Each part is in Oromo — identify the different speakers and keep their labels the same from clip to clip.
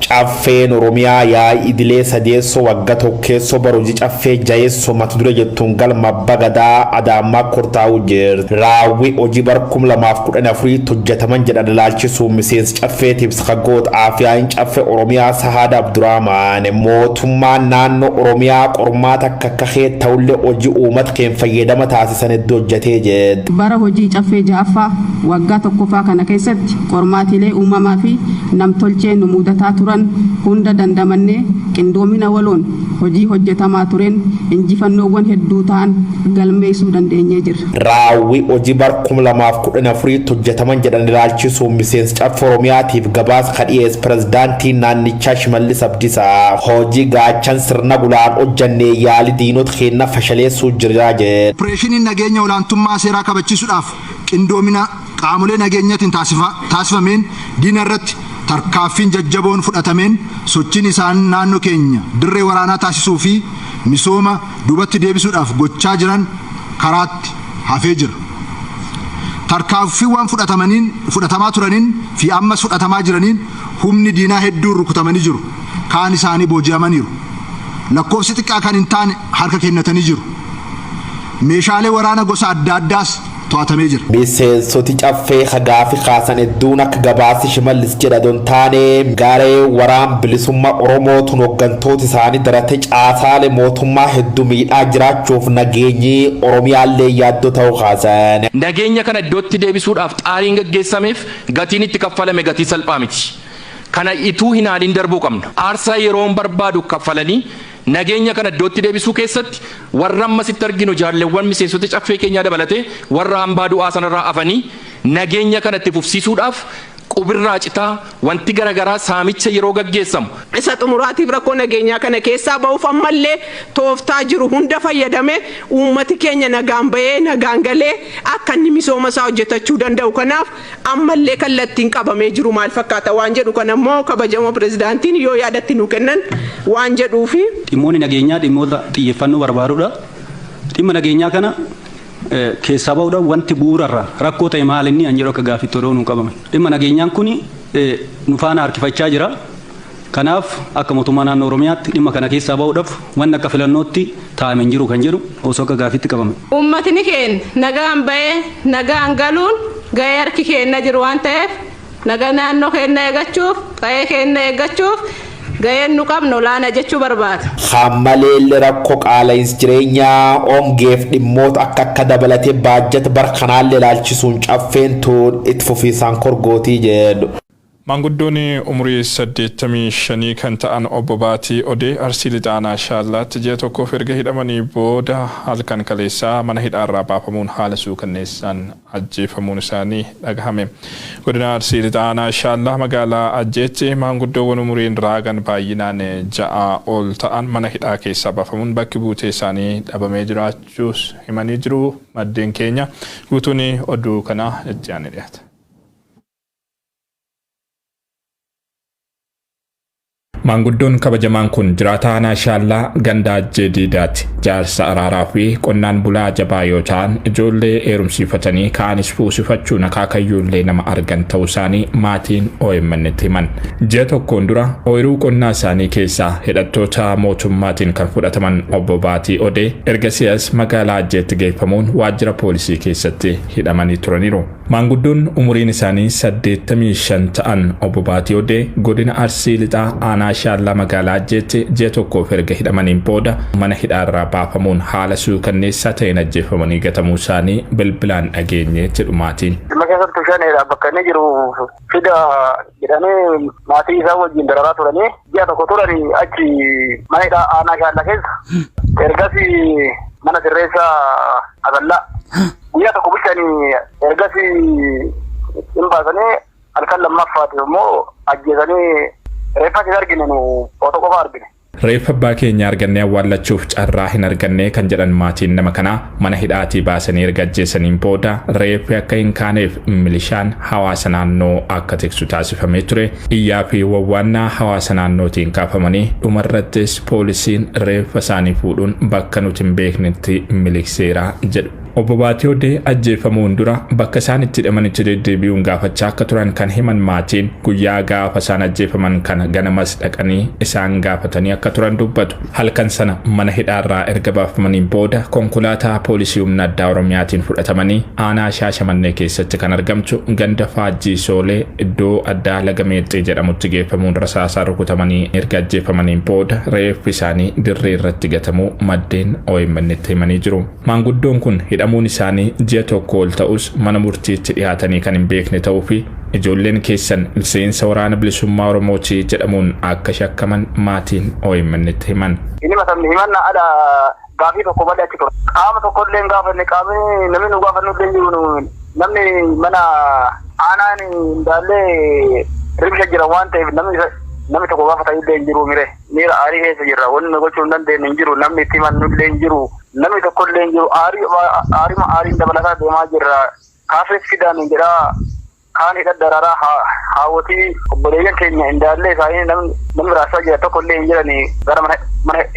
Speaker 1: caffeen Oromiyaa yaa idilee sadeesso wagga tokkeesso baruji caffee jayeesso matudura jettuun galma bagadaa adaamaa kortaa'u jirti. Raawwi hojii barkum 2014 hojjetaman jedhan ilaalchisuun miseensi caffeetiif sakagoota Afiyaan caffee Oromiyaa Sahaad Abdurrahmaan mootummaan naannoo Oromiyaa qormaata akka kahee ta'ullee hojii uummata keen fayyadama taasisan iddoo hojjetee jedhe.
Speaker 2: Bara hojii caffee ja'affaa waggaa tokkoffaa kana keessatti qormaatilee uumamaa fi namtolchee nu mudataa turan hunda dandamannee qindoomina waloon hojii hojjetamaa tureen injifannoowwan hedduu ta'an galmeessuu dandeenyee jirra.
Speaker 1: Raawwi hojii barkum 2014 hojjetaman jedhan ilaalchisuun miseensi caffee Oromiyaatiif gabaasa kadhiyees pirezidaantii naannichaa Shimallis Abdiisaa hojii gaachan sirna bulaan hojjannee yaali diinota keenya fashaleessuu jira jedhe.
Speaker 3: Opereeshiniin nageenya olaantummaa seeraa kabachiisuudhaaf qindoomina qaamolee nageenyaatiin taasifameen diina irratti tarkaaffiin jajjaboon fudhatameen sochiin isaan naannoo keenya dirree waraanaa taasisuu fi misooma duubatti deebisuudhaaf gochaa jiran karaatti hafee jira. Tarkaaffiiwwan fudhatamaa turaniin fi ammas fudhatamaa jiraniin humni diinaa hedduun rukutamanii jiru. Kaan isaanii booji'amaniiru. Lakkoofsi xiqqaa kan hin taane harka kennatanii jiru. Meeshaalee waraana gosa adda addaas to'atamee jira.
Speaker 1: Miseensoti caffee hagaafi kaasan hedduun akka gabaasi Shimallis jedha don taane garee waraan bilisummaa Oromootuun hooggantoota isaanii darate caasaalee mootummaa hedduu miidhaa jiraachuuf nageenyi Oromiyaallee yaaddoo ta'uu kaasan.
Speaker 4: Nageenya kana iddootti deebisuudhaaf xaariin gaggeessameef gatiin itti kaffalame gatii salphaa miti. Kana ituu hin haaliin darbuu qabna. Aarsaa yeroon barbaadu kaffalanii nageenya kana iddootti deebisuu keessatti warra ammasitti arginu jaalleewwan miseensota caffee keenyaa dabalatee warra hambaa du'aa sanarraa afanii nageenya kana itti fufsiisuudhaaf qubirraa citaa wanti garagaraa saamicha yeroo gaggeessamu.
Speaker 5: Isa xumuraatiif rakkoo nageenyaa kana keessaa ba'uuf ammallee tooftaa jiru hunda fayyadame uummati keenya nagaan bahee nagaan galee akka inni misooma isaa hojjetachuu danda'u. Kanaaf ammallee kallattiin qabamee jiru maal fakkaata waan jedhu kanammoo kabajamoo pirezidaantiin yoo yaadatti nu kennan waan jedhuufi.
Speaker 6: Dhimmoonni nageenyaa dhimmoota xiyyeeffannoo barbaadudha. Dhimma nageenyaa kana keessaa ba'uudhaan wanti bu'uurarraa rakkoo ta'e maal inni jedhu akka gaaffitti odoo nu qabame. Dhimma nageenyaan kun nu faana harkifachaa jira. Kanaaf akka mootummaa naannoo Oromiyaatti dhimma kana keessaa ba'uudhaaf wanni akka filannootti taa'ame hin jiru kan jedhu osoo akka gaaffitti qabame.
Speaker 2: Uummatni keenya nagaan bahee nagaan galuun gahee harki keenya jiru waan ta'eef nagaa naannoo keenya eeggachuuf gahee keenya eeggachuuf gaheen nu qabnu olaanaa jechuu barbaada.
Speaker 1: Hammalee rakkoo qaala'insa jireenyaa ongeef dhimmoota akka dabalatee baajata barkanaallee ilaalchisuun caffeen tuun itti fufiisaan korgootii jedhu.
Speaker 7: Maanguddoon umurii 85 kan ta'an obbo Baatii Odee Arsii Lixaanaa Shaallaatti ji'a tokkoof erga hidhamanii booda halkan kaleessaa mana hidhaarraa baafamuun haala suukanneessaan ajjeefamuun isaanii dhagahame. Godina Arsii Lixaanaa Shaallaa magaalaa Ajjeetti maanguddoowwan umuriin raagan baay'inaan 6 ol ta'an mana hidhaa keessaa baafamuun bakki buutee isaanii dhabamee jiraachuus himanii jiru. Maddeen keenya guutuun oduu kana itti aanee dhiyaata. Maanguddoon kabajamaan kun jiraataa aanaa Shaallaa ganda Ajjee Diidaatti jaarsa araaraa fi qonnaan bulaa jabaa yoo ta'an ijoollee heerumsiifatanii kaanis fuusifachuun akaakayyuullee nama argan ta'uu isaanii maatiin OMN'tti himan. Ji'a tokkoon dura ooyiruu qonnaa isaanii keessaa hidhattoota mootummaatiin kan fudhataman obbo Baatii Odee ergasiis magaalaa Ajjeetti geeffamuun waajjira poolisii keessatti hidhamanii turaniiru. Maanguddoon umuriin isaanii 85 ta'an obbo Baatii Odee godina Arsii Lixaa aanaa Shaallaa magaalaa Ajjeetti ji'a tokkoof erga hidhamaniin booda mana hidhaarraa baafamuun haala suukanneessaa ta'een ajjeefamanii gatamuu isaanii bilbilaan dhageenye jedhu maatiin.
Speaker 8: Keessattuu shaneedha bakka inni jiru fida jedhamee maatii isaa wajjin dararaa turanii ji'a tokko turanii achi mana hidhaa aanaa Shaallaa keessa ergasii mana sirreessaa Asallaa guyyaa tokko bulchanii ergasii hin baasanii halkan lammaffaati immoo ajjeesanii reeffa hin argine nu foto qofa argine.
Speaker 7: Reeffa abbaa keenya argannee awwaallachuuf carraa hin arganne kan jedhan maatiin nama kanaa mana hidhaatii baasanii erga ajjeesaniin booda reeffi akka hin kaaneef milishaan hawaasa naannoo akka tiksu taasifamee ture. Iyyaa fi wawwaannaa hawaasa naannootiin kaafamanii dhumarrattis poolisiin reeffa isaanii fuudhuun bakka nuti hin beeknetti miliqseera jedhu. Obbo Baatii Odee ajjeefamuun dura bakka isaan itti hidhamanitti deddeebi'uun gaafachaa akka turan kan himan maatiin guyyaa gaafa isaan ajjeefaman kana ganamas dhaqanii isaan gaafatanii akka turan dubbatu. Halkan sana mana hidhaarraa erga baafamaniin booda konkolaataa poolisii humna addaa Oromiyaatiin fudhatamanii aanaa Shaashamannee keessatti kan argamtu ganda Faajjii Soolee iddoo addaa Laga Meexxii jedhamutti geeffamuun rasaasaan rukutamanii erga ajjeefamaniin booda reeffi isaanii dirree irratti gatamuu maddeen OMN itti himanii jiru. Maanguddoon kun hidhamuun isaanii ji'a tokko ol ta'us mana murtiitti dhiyaatanii kan hin beekne ta'uu fi ijoolleen keessan miseensa waraana bilisummaa Oromooti jedhamuun akka shakkaman maatiin OMN itti himan.
Speaker 8: Inni matamni himanna ada gaafii tokko malee achi ture. Qaama tokkollee hin gaafanne qaamni namni nu gaafannu illee jiru namni mana aanaan indaallee ribsha jira waan ta'eef namni tokko gaafata illee hin jiru mire. Miira aarii keessa jirra wanni gochuu hin dandeenye hin jiru namni itti himannu illee hin jiru namni tokkollee hin jiru aariin dabalataa deemaa jirra kaafees fidaan hin jedhaa kaan hidha dararaa haawwatii obboleeyyan keenya indaallee isaanii namni raasaa jira tokkollee hin jirani gara mana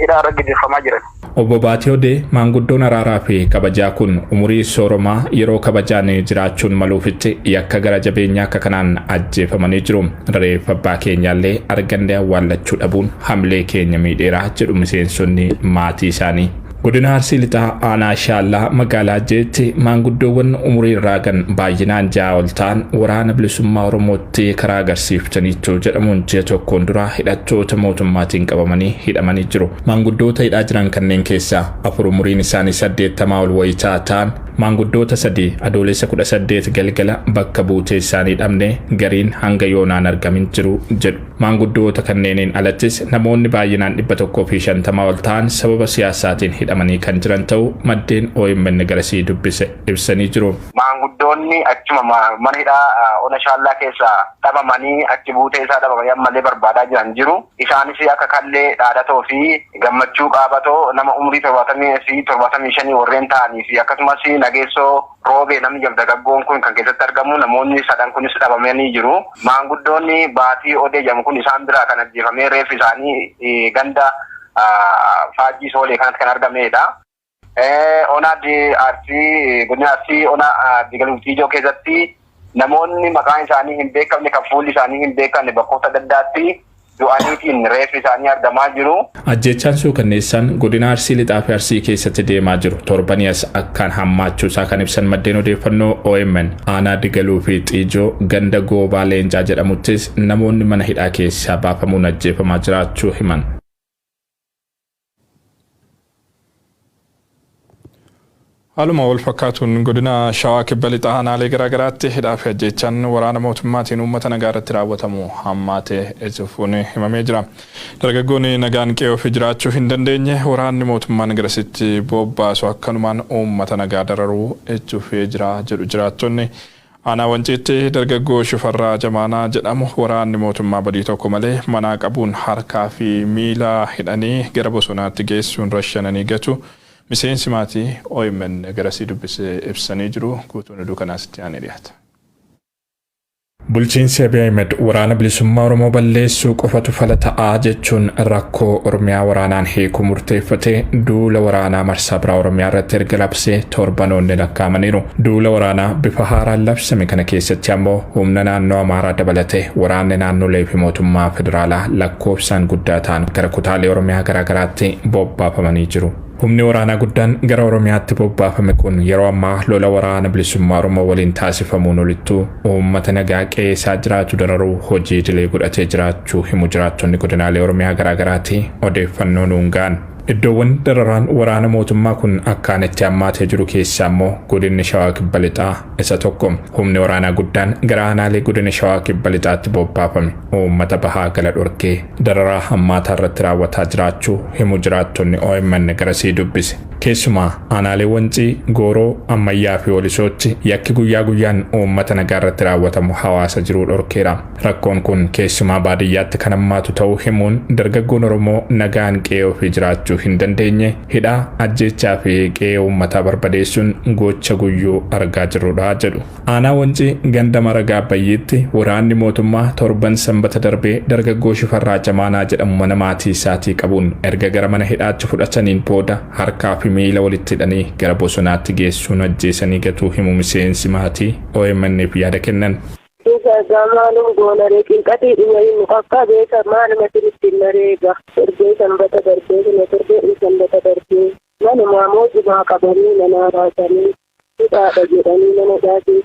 Speaker 8: hidhaa irra gaggeeffamaa jiran.
Speaker 7: Obbo Baatii Odee maanguddoon araaraa fi kabajaa kun umurii sooromaa yeroo kabajaan jiraachuun maluufitti yakka gara jabeenyaa akka kanaan ajjeefamanii jiru. Reeffa abbaa keenyaallee argannee awwaallachuu dhabuun hamilee keenya miidheeraa jedhu miseensonni maatii isaanii. Godina Arsii Lixaa aanaa Shaallaa magaalaa Jeetti maanguddoowwan umurii irraa gan baay'inaan 6 ol ta'an waraana bilisummaa Oromootti karaa agarsiiftaniitu jedhamuun ji'a tokkoon dura hidhattoota mootummaatiin qabamanii hidhamanii jiru. Maanguddoota hidhaa jiran kanneen keessaa 4 umuriin isaanii 80 ol wayitaa ta'an maanguddoota 3 adoolessa 18 galgala bakka buutee isaanii dhabne gariin hanga yoonaan argamin jiru jedhu. Maanguddoota kanneeniin alattis namoonni baay'inaan 150 ol ta'an sababa siyaasaatiin hidhamanii kan jiran ta'uu maddeen OMN garasii dubbise ibsanii jiru.
Speaker 8: Maanguddoonni achuma mana hidhaa ona Shaallaa keessa dhabamanii achi buutee isaa dhabamanii ammallee barbaadaa jiran jiru. Isaanis akka kallee dhaadhatoo fi gammachuu qaabatoo nama umurii 75 warreen ta'anii fi akkasumas nageessoo roobee namni jaldargaggoon kun kan keessatti argamu namoonni 3 kunis dhabamanii jiru. Maanguddoonni Baatii Odee jedhamu kun isaan biraa kan ajjeefamee reeffi isaanii ganda Faajjii Soolee kanatti kan argamedha. Ona Arsii godina Arsii ona Digaluutii Ijoo keessatti namoonni maqaan isaanii hin beekamne kan fuulli isaanii hin beekamne bakkoota adda addaatti du'aniitiin reeffi isaanii argamaa jiru.
Speaker 7: Ajjechaan suukanneessaan godina Arsii Lixaa fi Arsii keessatti deemaa jiru torbanii as akkaan hammaachuusaa kan ibsan maddeen odeeffannoo OMN aanaa Digaluu fi Xiijoo ganda Goobaa Leencaa jedhamuttis namoonni mana hidhaa keessaa baafamuun ajjeefamaa jiraachuu himan. Haaluma wal fakkaatuun godina Shawaa Kibba Lixaa aanaalee garaagaraatti hidhaa fi ajjechaan waraana mootummaatiin uummata nagaa irratti raawwatamu hammaatee itti himamee jira. Dargaggoonni nagaan qe'ee ofii jiraachuu hin dandeenye waraanni mootummaan garasitti bobbaasu akkanumaan uummata nagaa dararuu itti fufee jira jedhu jiraattonni. Aanaa Wanciitti dargaggoo Shifarraa Jamaanaa jedhamu waraanni mootummaa badii tokko malee manaa qabuun harkaa fi miila hidhanii gara bosonaatti geessuun rashananii gatu. Miseensi maatii OMN garasii dubbisee ibsanii jiru guutuun oduu kanaas itti aanee dhiyaata. Bulchiinsi Abiy Ahmed waraana bilisummaa Oromoo balleessuu qofatu fala ta'aa jechuun rakkoo Oromiyaa waraanaan hiikuu murteeffatee duula waraanaa marsaa biraa Oromiyaa irratti erga labsee torbanoonni lakkaa'amaniiru. Duula waraanaa bifa haaraan labsame kana keessatti ammoo humna naannoo Amaaraa dabalatee waraanni naannolee fi mootummaa federaalaa lakkoofsaan guddaa ta'an gara kutaalee Oromiyaa garaagaraatti bobbaafamanii jiru. Humni waraanaa guddaan gara Oromiyaatti bobbaafame kun yeroo ammaa lola waraana bilisummaa Oromoo waliin taasifamuun olittuu uummata nagaa qe'ee isaa jiraatu dararuu hojii idilee godhatee jiraachuu himu jiraattonni godinaalee Oromiyaa garaagaraatti odeeffannoo nuun ga'an. Iddoowwan dararaan waraana mootummaa kun akkaan itti hammaatee jiru keessaa immoo godinni Shawaa Kibba Lixaa isa tokko. Humni waraanaa guddaan gara aanaalee godina Shawaa Kibba Lixaatti bobbaafame uummata bahaa gala dhorkee dararaa hammaataa irratti raawwataa jiraachuu himu jiraattonni OMN garasii dubbise. Keessumaa aanaalee Wancii, Gooroo, Ammayyaa fi Oolisootti yakki guyyaa guyyaan uummata nagaa irratti raawwatamu hawaasa jiruu dhorkeera. Rakkoon kun keessumaa baadiyyaatti kan hammaatu ta'uu himuun dargaggoon Oromoo nagaan qe'ee ofii jiraachuu jiraachuu hin dandeenye hidhaa ajjechaa fi qe'ee uummataa barbadeessuun gocha guyyuu argaa jirrudha jedhu. Aanaa Wancii ganda Maragaa Bayyiitti waraanni mootummaa torban sanbata darbee dargaggoo Shifarraa Jamaanaa jedhamu mana maatii isaatii qabuun erga gara mana hidhaatti fudhataniin booda harkaa fi miila walitti hidhanii gara bosonaatti geessuun ajjeesanii gatuu himu miseensi maatii OMN'f yaada kennan.
Speaker 9: Maalum goona qinqatii dhiyayin akka beeka maaluma sirriitti nareega darbee sanbata darbee darbee sanbata darbee manuma mootummaa qabanii mana raasanii hidhaadha jedhanii mana dhaasii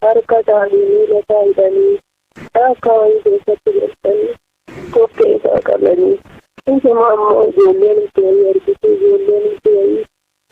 Speaker 9: harka isaanii miila isaa hidhanii akka wayii keessatti galchanii koftee isaa qabanii insumaa ammoo ijoolleen itti wayii argitu ijoolleen itti wayii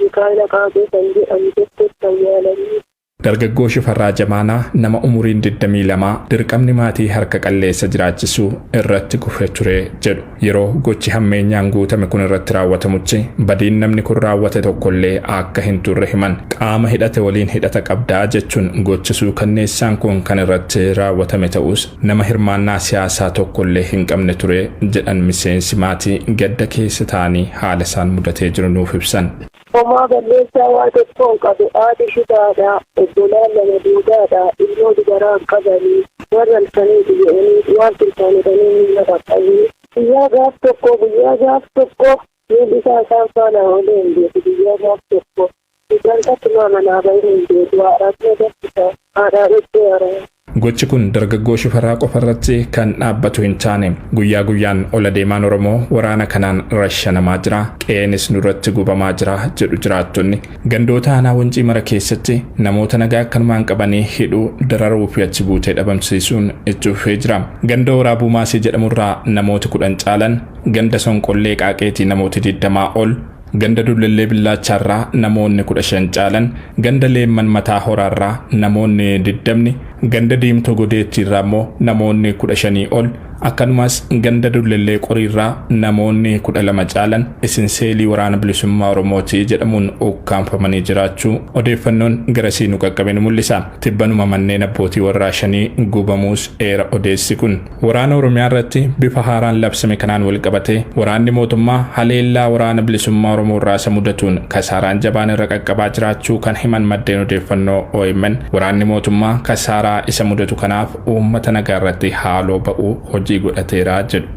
Speaker 9: mikaa'ila qaabee kan jedhamu tokko kan yaalanii.
Speaker 7: Dargaggoo Shifarraa Jamaanaa nama umuriin 22 dirqamni maatii harka qalleessa jiraachisuu irratti kufee ture jedhu. Yeroo gochi hammeenyaan guutame kun irratti raawwatamutti badiin namni kun raawwate tokkollee akka hin turre himan. Qaama hidhate waliin hidhata qabdaa jechuun gochisuu kanneessaan kun kan irratti raawwatame ta'us nama hirmaannaa siyaasaa tokkollee hin qabne ture jedhan miseensi maatii gadda keessa ta'anii haala isaan mudatee jiru nuuf ibsan.
Speaker 9: Homaa balleessaa waa tokkoon qabu haati shitaadha obbolaan lama duudaadha ilmoo dubaraan qabanii warra halkanii biyyaanii waan turtaanidhanii miila qaqqabanii guyyaa gaaf tokko miilli isaa isaan faana oolee hin beeku guyyaa gaaf tokko isaan qattumaa manaa bahee hin beeku haadhaatti agarsiisa haadhaa dhechee haraa.
Speaker 7: Gochi kun dargaggoo Shifarraa qofarratti kan dhaabbatu hin taane guyyaa guyyaan ol adeemaan Oromoo waraana kanaan rashanamaa jira qeenis nurratti gubamaa jira jedhu jiraattonni gandoota aanaa Wancii mara keessatti namoota nagaa akkanumaan qabanii hidhuu dararuu fi achi buutee dhabamsiisuun itti fufee jira. Ganda Waraabuu Maasii jedhamurraa namooti 10 caalan ganda Sonqollee Qaaqeetii namooti 20 ol ganda Dullellee Billaacharraa namoonni 15 caalan ganda Leemman Mataa Horaarraa namoonni 20 ganda Diimtuu Godeettiirraa immoo namoonni 15 ol akkanumas ganda Dullellee Qoriirraa namoonni 12 caalan isin seelii waraana bilisummaa Oromootii jedhamuun ukkaanfamanii jiraachuu odeeffannoon garasii nu qaqqabeen mul'isa. Tibbanuma manneen abbootii warraa 5 gubamuus eera odeessi kun. Waraana Oromiyaa irratti bifa haaraan labsame kanaan wal qabatee waraanni mootummaa haleellaa waraana bilisummaa Oromoo irraa isa mudatuun kasaaraan jabaan irra qaqqabaa jiraachuu kan himan maddeen odeeffannoo OMN waraanni mootummaa kasaaraa isa mudatu kanaaf uummata nagaa irratti haaloo ba'uu hojii godhateera jedhu.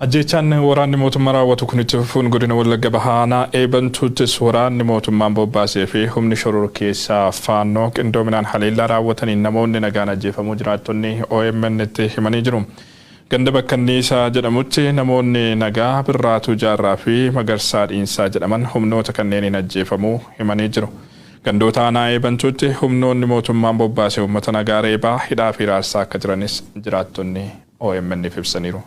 Speaker 10: Ajjechaan waraanni mootummaa raawwatu kun itti fufuun godina Wallagga Bahaanaa eebantuuttis waraanni mootummaan bobbaasee fi humni shororkeessaa faannoo qindoominaan haleellaa raawwataniin namoonni nagaan ajjeefamuu jiraattonni OMN itti himanii jiru. Ganda Bakkanniisaa jedhamutti namoonni nagaa Birraatuu Jaarraa fi Magarsaa Dhiinsaa jedhaman humnoota kanneeniin ajjeefamuu himanii jiru. Gandoota aanaa eebantuutti humnoonni mootummaan bobbaasee uummata nagaa reebaa hidhaa fi raarsaa akka jiranis jiraattonni OMN'if ibsaniiru.